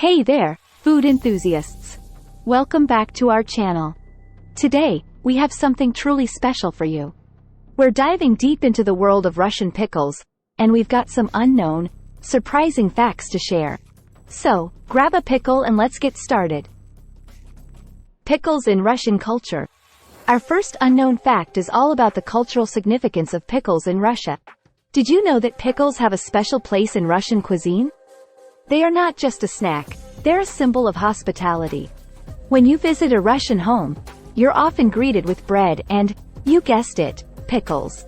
Hey there, food enthusiasts! Welcome back to our channel. Today, we have something truly special for you. We're diving deep into the world of Russian pickles, and we've got some unknown, surprising facts to share. So, grab a pickle and let's get started. Pickles in Russian culture. Our first unknown fact is all about the cultural significance of pickles in Russia. Did you know that pickles have a special place in Russian cuisine? They are not just a snack, they're a symbol of hospitality. When you visit a Russian home, you're often greeted with bread and, you guessed it, pickles.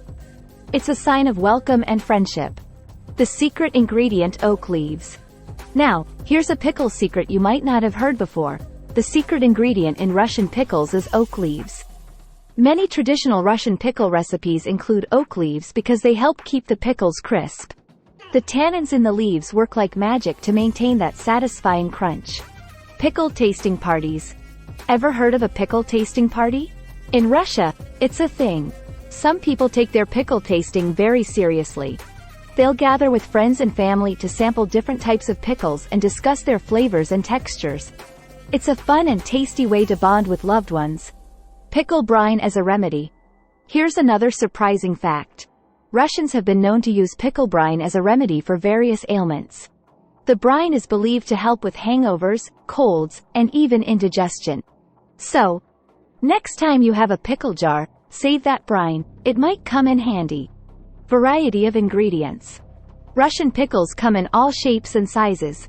It's a sign of welcome and friendship. The secret ingredient: oak leaves. Now, here's a pickle secret you might not have heard before. The secret ingredient in Russian pickles is oak leaves. Many traditional Russian pickle recipes include oak leaves because they help keep the pickles crisp. The tannins in the leaves work like magic to maintain that satisfying crunch. Pickle tasting parties. Ever heard of a pickle tasting party? In Russia, it's a thing. Some people take their pickle tasting very seriously. They'll gather with friends and family to sample different types of pickles and discuss their flavors and textures. It's a fun and tasty way to bond with loved ones. Pickle brine as a remedy. Here's another surprising fact. Russians have been known to use pickle brine as a remedy for various ailments. The brine is believed to help with hangovers, colds, and even indigestion. So, next time you have a pickle jar, save that brine, it might come in handy. Variety of ingredients. Russian pickles come in all shapes and sizes.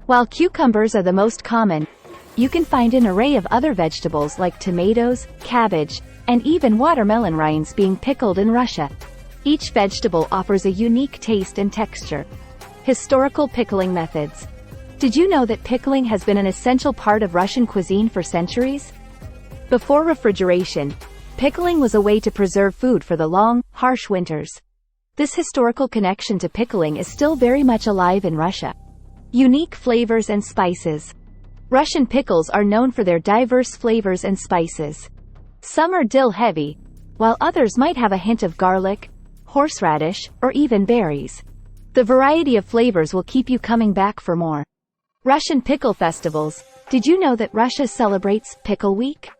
While cucumbers are the most common, you can find an array of other vegetables like tomatoes, cabbage, and even watermelon rinds being pickled in Russia. Each vegetable offers a unique taste and texture. Historical pickling methods. Did you know that pickling has been an essential part of Russian cuisine for centuries? Before refrigeration, pickling was a way to preserve food for the long, harsh winters. This historical connection to pickling is still very much alive in Russia. Unique flavors and spices. Russian pickles are known for their diverse flavors and spices. Some are dill heavy, while others might have a hint of garlic, horseradish, or even berries. The variety of flavors will keep you coming back for more. Russian pickle festivals. Did you know that Russia celebrates Pickle Week?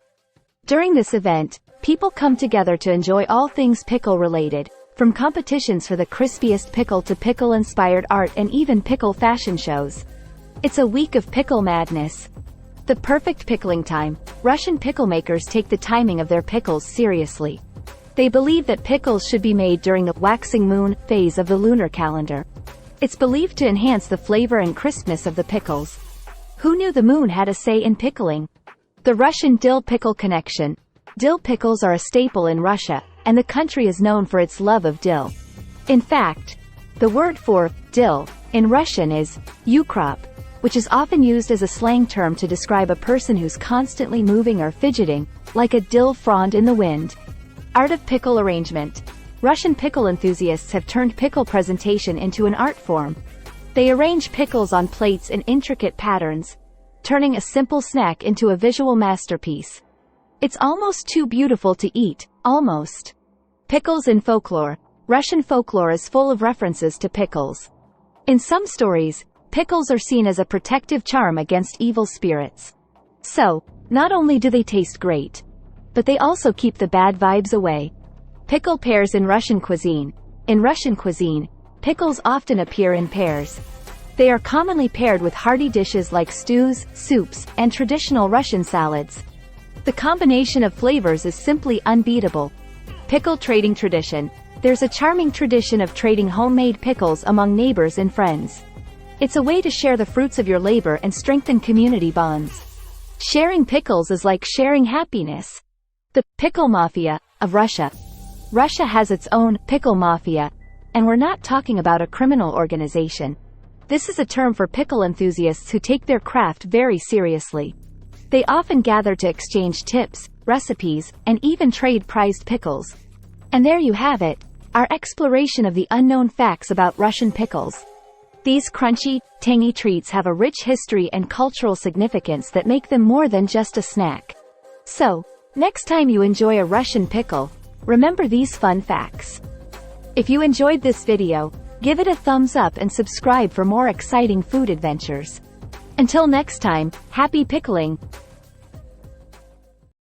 During this event, people come together to enjoy all things pickle-related, from competitions for the crispiest pickle to pickle-inspired art and even pickle fashion shows. It's a week of pickle madness. The perfect pickling time. Russian pickle makers take the timing of their pickles seriously. They believe that pickles should be made during the waxing moon phase of the lunar calendar. It's believed to enhance the flavor and crispness of the pickles. Who knew the moon had a say in pickling? The Russian dill pickle connection. Dill pickles are a staple in Russia, and the country is known for its love of dill. In fact, the word for dill in Russian is ukrop, which is often used as a slang term to describe a person who's constantly moving or fidgeting, like a dill frond in the wind. Art of pickle arrangement. Russian pickle enthusiasts have turned pickle presentation into an art form. They arrange pickles on plates in intricate patterns, turning a simple snack into a visual masterpiece. It's almost too beautiful to eat, almost. Pickles in folklore. Russian folklore is full of references to pickles. In some stories, pickles are seen as a protective charm against evil spirits. So, not only do they taste great, but they also keep the bad vibes away. Pickle pairs in Russian cuisine. In Russian cuisine, pickles often appear in pairs. They are commonly paired with hearty dishes like stews, soups, and traditional Russian salads. The combination of flavors is simply unbeatable. Pickle trading tradition. There's a charming tradition of trading homemade pickles among neighbors and friends. It's a way to share the fruits of your labor and strengthen community bonds. Sharing pickles is like sharing happiness. The pickle mafia of Russia. Russia has its own pickle mafia, and we're not talking about a criminal organization. This is a term for pickle enthusiasts who take their craft very seriously. They often gather to exchange tips, recipes, and even trade prized pickles. And there you have it, our exploration of the unknown facts about Russian pickles. These crunchy, tangy treats have a rich history and cultural significance that make them more than just a snack. So, next time you enjoy a Russian pickle, remember these fun facts. If you enjoyed this video, give it a thumbs up and subscribe for more exciting food adventures. Until next time, happy pickling!